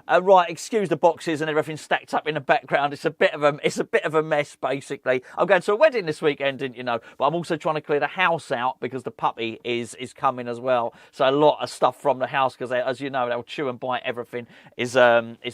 Right, excuse the boxes and everything stacked up in the background. It's a bit of a mess, basically. I'm going to a wedding this weekend, didn't you know? But I'm also trying to clear the house out because the puppy is coming as well. So a lot of stuff from the house, because as you know, they'll chew and bite everything, is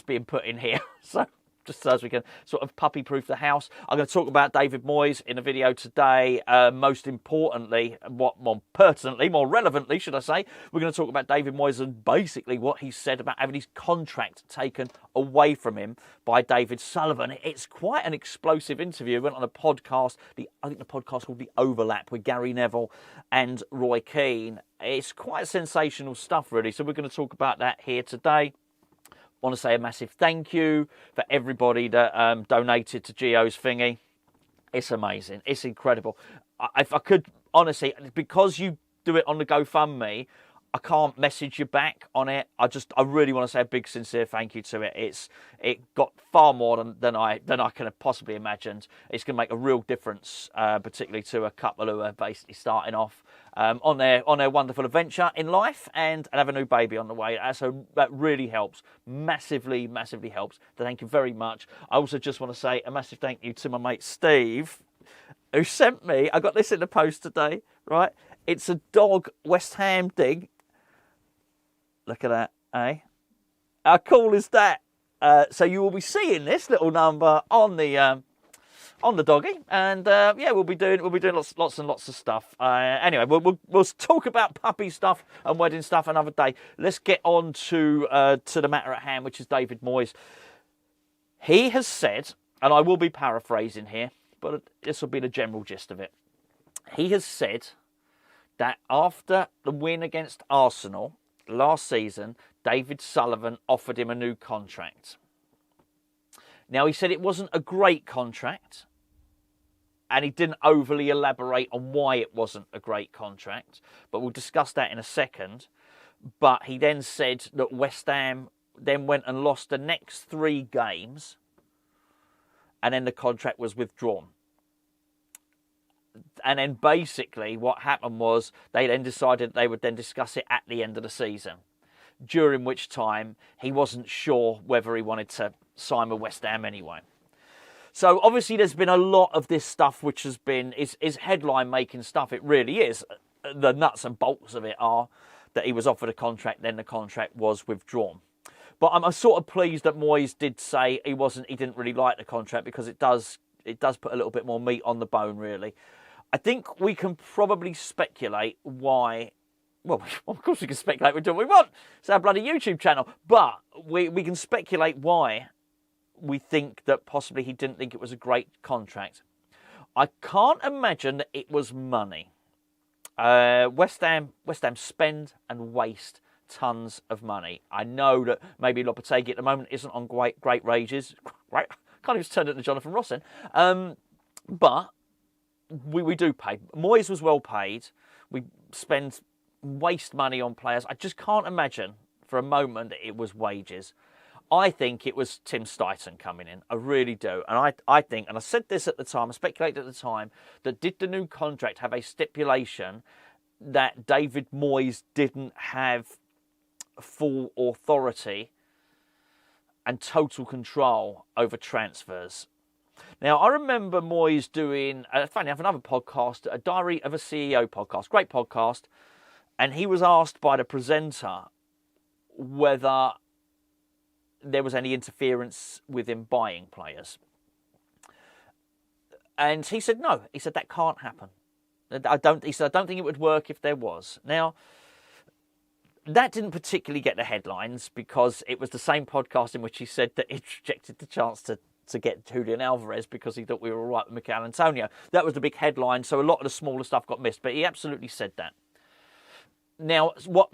being put in here. So just so as we can sort of puppy-proof the house. I'm going to talk about David Moyes in a video today. Most importantly, more relevantly, should I say, we're going to talk about David Moyes and basically what he said about having his contract taken away from him by David Sullivan. It's quite an explosive interview. It went on a podcast, I think the podcast called The Overlap, with Gary Neville and Roy Keane. It's quite sensational stuff, really. So we're going to talk about that here today. I want to say a massive thank you for everybody that donated to Gio's thingy. It's amazing. It's incredible. If I could, honestly, because you do it on the GoFundMe, I can't message you back on it. I really want to say a big, sincere thank you to it. It got far more than I could have possibly imagined. It's going to make a real difference, particularly to a couple who are basically starting off on their wonderful adventure in life and have a new baby on the way. So that really helps, massively, massively helps. So thank you very much. I also just want to say a massive thank you to my mate Steve, who sent me. I got this in the post today. Right, it's a dog West Ham dig. Look at that, eh? How cool is that? So you will be seeing this little number on the doggy, and yeah, we'll be doing lots and lots of stuff. Anyway, we'll talk about puppy stuff and wedding stuff another day. Let's get on to the matter at hand, which is David Moyes. He has said, and I will be paraphrasing here, but this will be the general gist of it. He has said that after the win against Arsenal last season, David Sullivan offered him a new contract. Now, he said it wasn't a great contract, and he didn't overly elaborate on why it wasn't a great contract, but we'll discuss that in a second. But he then said that West Ham then went and lost the next 3 games, and then the contract was withdrawn. And then basically what happened was they then decided they would then discuss it at the end of the season, during which time he wasn't sure whether he wanted to sign with West Ham anyway. So obviously there's been a lot of this stuff which has been is headline making stuff. It really is. The nuts and bolts of it are that he was offered a contract, then the contract was withdrawn. But I'm sort of pleased that Moyes did say he didn't really like the contract, because it does put a little bit more meat on the bone, really. I think we can probably speculate why. Well, of course we can speculate. We do what we want. It's our bloody YouTube channel. But we can speculate why we think that possibly he didn't think it was a great contract. I can't imagine that it was money. West Ham spend and waste tons of money. I know that maybe Lopetegui at the moment isn't on great wages. Right? Can't even turn it to Jonathan Ross then. But we do pay. Moyes was well paid. We waste money on players. I just can't imagine for a moment that it was wages. I think it was Tim Steidten coming in. I really do. And I think, and I said this at the time, I speculated at the time, that did the new contract have a stipulation that David Moyes didn't have full authority and total control over transfers. Now, I remember Moyes doing, funny enough, another podcast, a Diary of a CEO podcast, great podcast, and he was asked by the presenter whether there was any interference with him buying players. And he said no. He said that can't happen. He said, I don't think it would work if there was. Now, that didn't particularly get the headlines, because it was the same podcast in which he said that he rejected the chance to get Julen Alvarez because he thought we were all right with Mikel Antonio. That was the big headline, so a lot of the smaller stuff got missed, but he absolutely said that. Now, what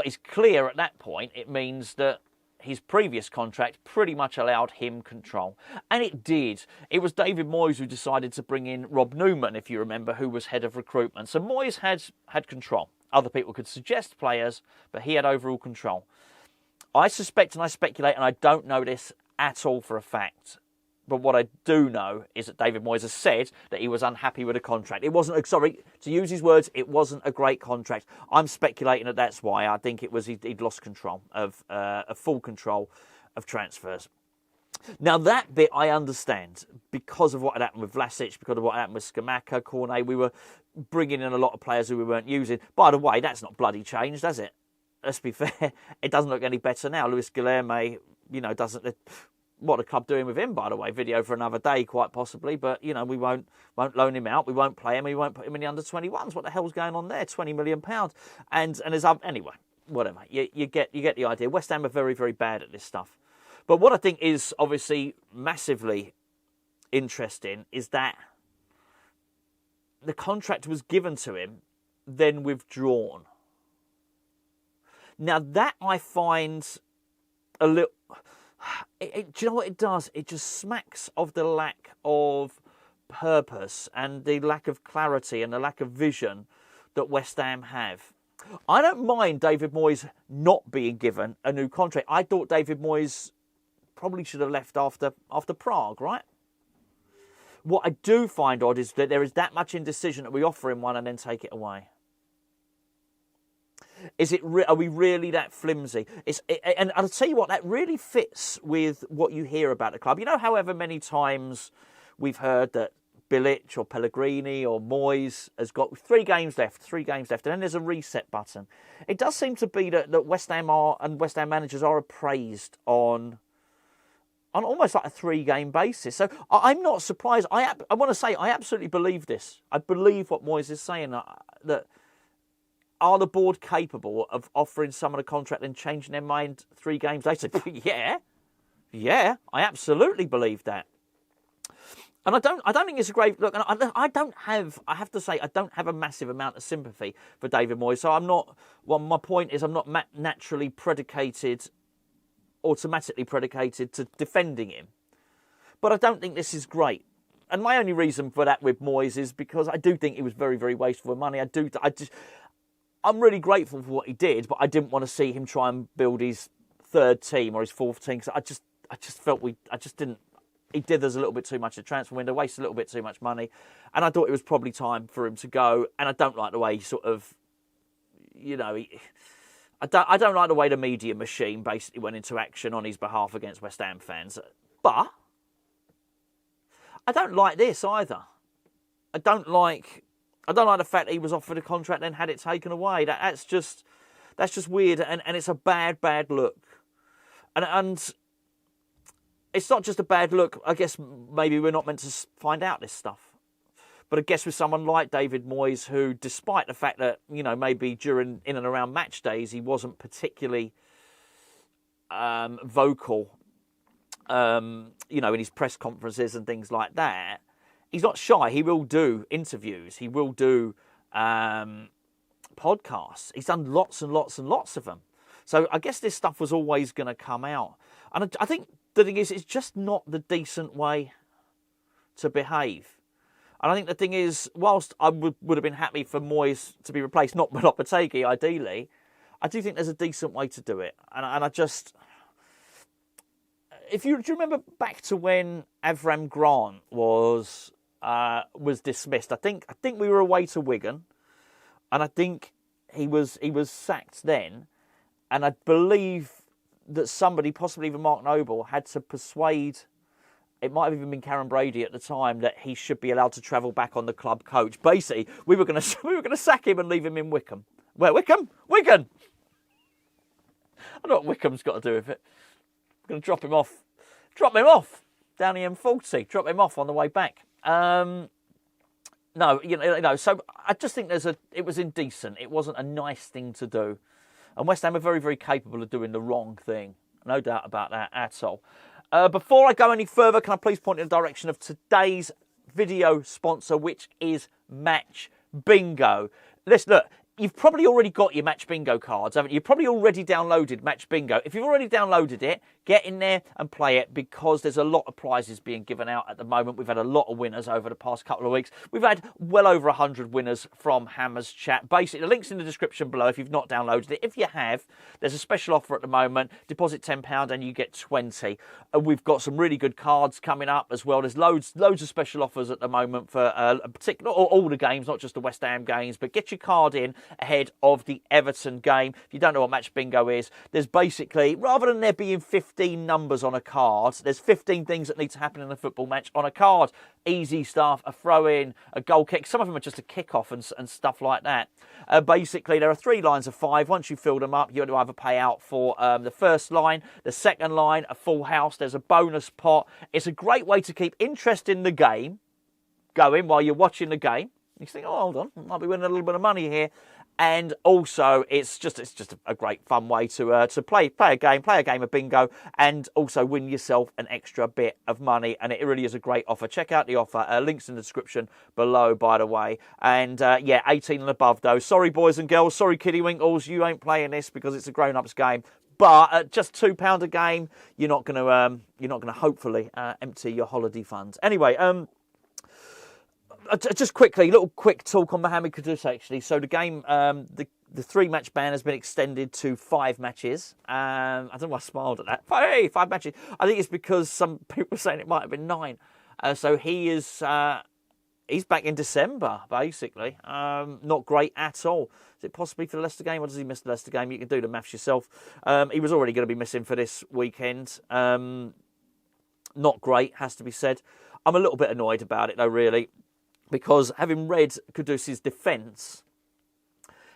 is clear at that point, it means that his previous contract pretty much allowed him control. And it did. It was David Moyes who decided to bring in Rob Newman, if you remember, who was head of recruitment. So Moyes had control. Other people could suggest players, but he had overall control. I suspect and I speculate, and I don't know this at all for a fact, but what I do know is that David Moyes has said that he was unhappy with the contract. It wasn't, sorry, to use his words, it wasn't a great contract. I'm speculating that that's why. I think it was he'd lost control of full control of transfers. Now, that bit I understand because of what had happened with Vlasic, because of what happened with Scamacca, Cornet. We were bringing in a lot of players who we weren't using. By the way, that's not bloody changed, has it? Let's be fair. It doesn't look any better now. Luis Guilherme, doesn't... What the club doing with him, by the way? Video for another day, quite possibly. But, we won't loan him out. We won't play him. We won't put him in the under-21s. What the hell's going on there? £20 million. And there's... Anyway, whatever. You get the idea. West Ham are very, very bad at this stuff. But what I think is obviously massively interesting is that the contract was given to him, then withdrawn. Now, that I find a little... do you know what it does? It just smacks of the lack of purpose and the lack of clarity and the lack of vision that West Ham have. I don't mind David Moyes not being given a new contract. I thought David Moyes probably should have left after Prague, right? What I do find odd is that there is that much indecision that we offer him one and then take it away. Are we really that flimsy? And I'll tell you what, that really fits with what you hear about the club. However many times we've heard that Bilic or Pellegrini or Moyes has got 3 games left, and then there's a reset button. It does seem to be that West Ham and West Ham managers are appraised on almost like a 3-game basis. So I'm not surprised. I want to say I absolutely believe this. I believe what Moyes is saying, that are the board capable of offering someone a contract and changing their mind 3 games later? Yeah, I absolutely believe that. And I don't think it's a great look. And I have to say, I don't have a massive amount of sympathy for David Moyes. So my point is I'm not automatically predicated to defending him. But I don't think this is great. And my only reason for that with Moyes is because I do think it was very, very wasteful of money. I'm really grateful for what he did, but I didn't want to see him try and build his 3rd team or his 4th team. Because I just felt he did us a little bit too much at transfer window, wasted a little bit too much money, and I thought it was probably time for him to go. And I don't like the way he sort of, I don't like the way the media machine basically went into action on his behalf against West Ham fans. But I don't like this either. I don't like the fact that he was offered a contract and had it taken away. That's just weird, and it's a bad look. And it's not just a bad look. I guess maybe we're not meant to find out this stuff. But I guess with someone like David Moyes, who, despite the fact that, maybe in and around match days, he wasn't particularly vocal, in his press conferences and things like that, he's not shy. He will do interviews. He will do podcasts. He's done lots and lots and lots of them. So I guess this stuff was always going to come out. And I think the thing is, it's just not the decent way to behave. And I think the thing is, whilst I would have been happy for Moyes to be replaced, not with Lopetegui, ideally, I do think there's a decent way to do it. And I just... Do you remember back to when Avram Grant was dismissed? I think we were away to Wigan, and I think he was sacked then. And I believe that somebody, possibly even Mark Noble, had to persuade, it might have even been Karen Brady at the time, that he should be allowed to travel back on the club coach. Basically, we were going to sack him and leave him in Wickham. Where Wickham? Wigan. I don't know what Wickham's got to do with it. I'm going to drop him off down the M40. Drop him off on the way back. No, so I just think it was indecent. It wasn't a nice thing to do. And West Ham are very, very capable of doing the wrong thing. No doubt about that at all. Before I go any further, can I please point in the direction of today's video sponsor, which is Match Bingo. Listen, look, you've probably already got your Match Bingo cards, haven't you? You've probably already downloaded Match Bingo. If you've already downloaded it, get in there and play it, because there's a lot of prizes being given out at the moment. We've had a lot of winners over the past couple of weeks. We've had well over 100 winners from Hammer's Chat. Basically, the link's in the description below if you've not downloaded it. If you have, there's a special offer at the moment. Deposit £10 and you get 20. We've got some really good cards coming up as well. There's loads of special offers at the moment for particular, all the games, not just the West Ham games, but get your card in ahead of the Everton game. If you don't know what match bingo is, there's basically, rather than there being 15 numbers on a card, there's 15 things that need to happen in a football match on a card. Easy stuff, a throw-in, a goal kick. Some of them are just a kick-off and stuff like that. Basically, there are 3 lines of 5. Once you fill them up, you either pay out for the first line, the second line, a full house. There's a bonus pot. It's a great way to keep interest in the game going while you're watching the game. You think, oh, hold on, I might be winning a little bit of money here. And also, it's just a great fun way to play a game of bingo, and also win yourself an extra bit of money. And it really is a great offer. Check out the offer. Links in the description below, by the way. And 18 and above though. Sorry, boys and girls. Sorry, Kiddywinkles. You ain't playing this because it's a grown-ups game. But at just £2 a game, you're not going to hopefully empty your holiday funds. Anyway, just quickly, little quick talk on Mohamed Kudus actually. So the game, the 3-match ban has been extended to 5 matches. I don't know why I smiled at that. Hey, 5 matches. I think it's because some people were saying it might have been 9. So he is, he's back in December, basically. Not great at all. Is it possibly for the Leicester game, or does he miss the Leicester game? You can do the maths yourself. He was already going to be missing for this weekend. Not great, has to be said. I'm a little bit annoyed about it though, really. Because having read Kudus's defence,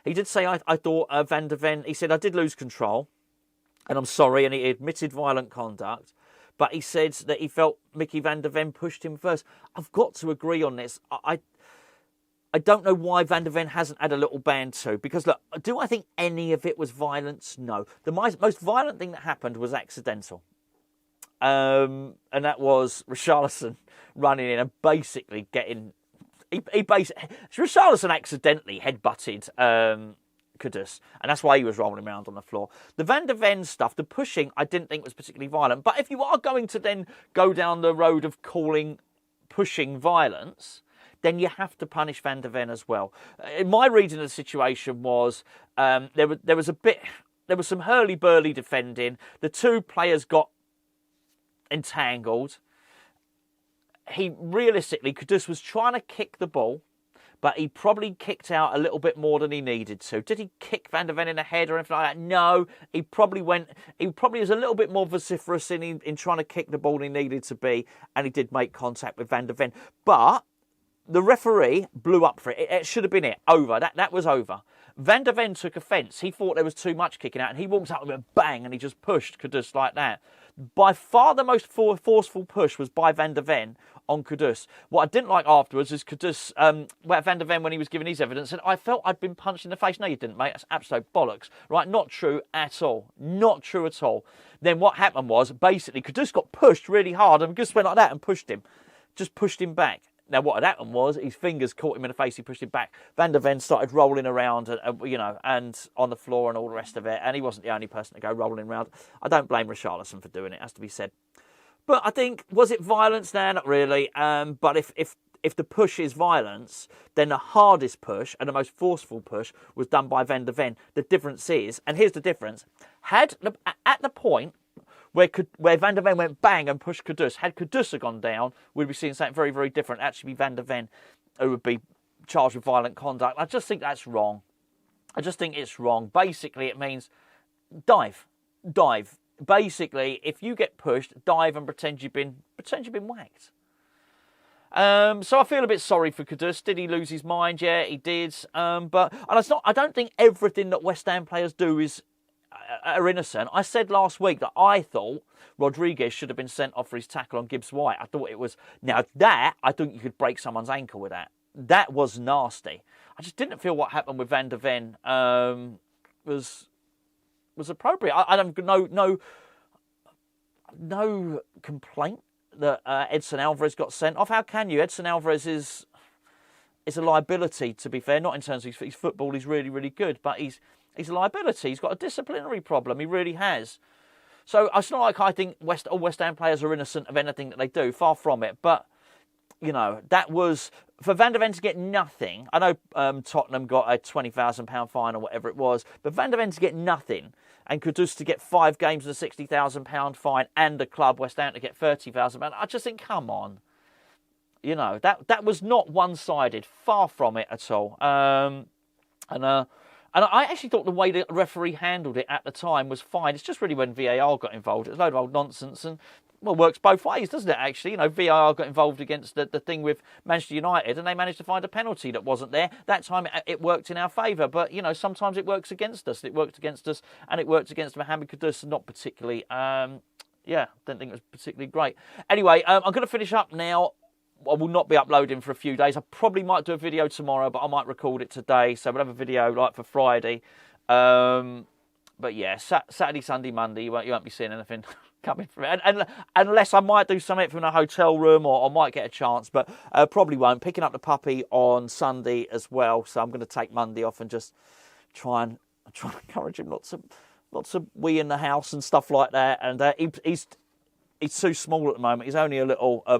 he did say, I thought Van der Ven, he said, I did lose control, and I'm sorry, and he admitted violent conduct, but he said that he felt Mickey Van der Ven pushed him first. I've got to agree on this. I don't know why Van der Ven hasn't had a little ban too, because look, do I think any of it was violence? No. The most violent thing that happened was accidental. And that was Richarlison running in and basically getting... Richarlison accidentally headbutted Kudus, and that's why he was rolling around on the floor. The Van der Ven stuff, the pushing, I didn't think was particularly violent. But if you are going to then go down the road of calling pushing violence, then you have to punish Van der Ven as well. My reading of the situation was there was some hurly-burly defending. The 2 players got entangled. Realistically, Kudus was trying to kick the ball, but he probably kicked out a little bit more than he needed to. Did he kick Van der Ven in the head or anything like that? No. He probably was a little bit more vociferous in trying to kick the ball than he needed to be, and he did make contact with Van der Ven. But the referee blew up for it. It should have been over. That was over. Van der Ven took offence. He thought there was too much kicking out, and he walked out with a bang, and he just pushed Kudus like that. By far the most forceful push was by Van der Ven on Kudus. What I didn't like afterwards is Kudus, Van der Ven, when he was giving his evidence, said, I felt I'd been punched in the face. No, you didn't, mate. That's absolute bollocks. Right? Not true at all. Not true at all. Then what happened was, basically, Kudus got pushed really hard, and Kudus went like that and pushed him. Just pushed him back. Now, what had happened was his fingers caught him in the face. He pushed him back. Van der Ven started rolling around, and on the floor and all the rest of it. And he wasn't the only person to go rolling around. I don't blame Richarlison for doing it, has to be said. But I think, was it violence? No, not really. But if the push is violence, then the hardest push and the most forceful push was done by Van der Ven. The difference is, and here's the difference: at the point where Van der Ven went bang and pushed Kudus, had Kudus gone down, we'd be seeing something very, very different. Actually, Van der Ven who would be charged with violent conduct. I just think that's wrong. I just think it's wrong. Basically, it means dive. Basically, if you get pushed, dive and pretend you've been whacked. So I feel a bit sorry for Kudus. Did he lose his mind? Yeah, he did. But it's not. I don't think everything that West Ham players do are innocent. I said last week that I thought Rodriguez should have been sent off for his tackle on Gibbs White. I thought it was... Now that, I think you could break someone's ankle with that. That was nasty. I just didn't feel what happened with Van der Ven was appropriate. I don't no complaint that Edson Alvarez got sent off. How can you? Edson Alvarez is a liability, to be fair. Not in terms of his football, he's really, really good, but he's a liability. He's got a disciplinary problem. He really has. So it's not like I think all West Ham players are innocent of anything that they do. Far from it. But, that was... For Van der Ven to get nothing... I know Tottenham got a £20,000 fine or whatever it was. But Van der Ven to get nothing, and Kudus to get 5 games and a £60,000 fine, and the club, West Ham, to get £30,000. I just think, come on. That was not one-sided. Far from it at all. And I actually thought the way the referee handled it at the time was fine. It's just really when VAR got involved. It was a load of old nonsense and, well, works both ways, doesn't it, actually? You know, VAR got involved against the thing with Manchester United and they managed to find a penalty that wasn't there. That time it worked in our favour. But, you know, sometimes it works against us. It worked against us and it worked against Mohamed Kudus, not particularly, didn't think it was particularly great. Anyway, I'm going to finish up now. I will not be uploading for a few days. I probably might do a video tomorrow, but I might record it today. So we'll have a video like for Friday. But yeah, Saturday, Sunday, Monday, you won't be seeing anything coming from it. And unless I might do something from a hotel room or I might get a chance, but probably won't. Picking up the puppy on Sunday as well. So I'm going to take Monday off and just try and encourage him not to wee in the house and stuff like that. And he's too small at the moment. He's only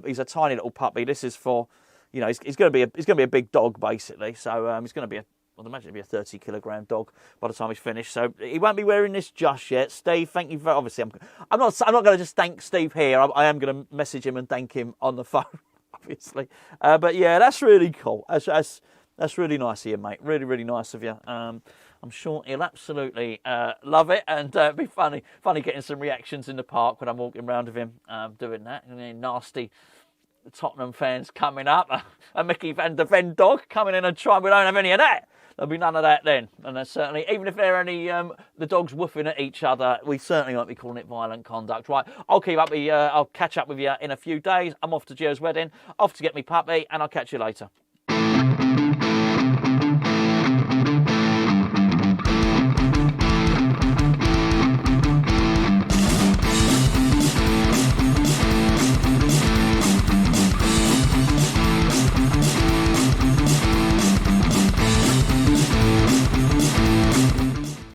he's a tiny little puppy. This is for, you know, he's going to be a big dog basically. So he's going to be I'd imagine it'd be a 30-kilogram dog by the time he's finished. So he won't be wearing this just yet. Steve, thank you very. Obviously, I'm not going to just thank Steve here. I am going to message him and thank him on the phone, obviously. But yeah, that's really cool. That's really nice of you, mate. Really, really nice of you. I'm sure he'll absolutely love it, and it'd be funny getting some reactions in the park when I'm walking around with him doing that. And then nasty Tottenham fans coming up, a Mickey van der Ven dog coming in and trying. We don't have any of that. There'll be none of that then. And there's certainly, even if there are any, the dogs woofing at each other, we certainly won't be calling it violent conduct. Right, I'll catch up with you in a few days. I'm off to Gio's wedding, off to get me puppy, and I'll catch you later.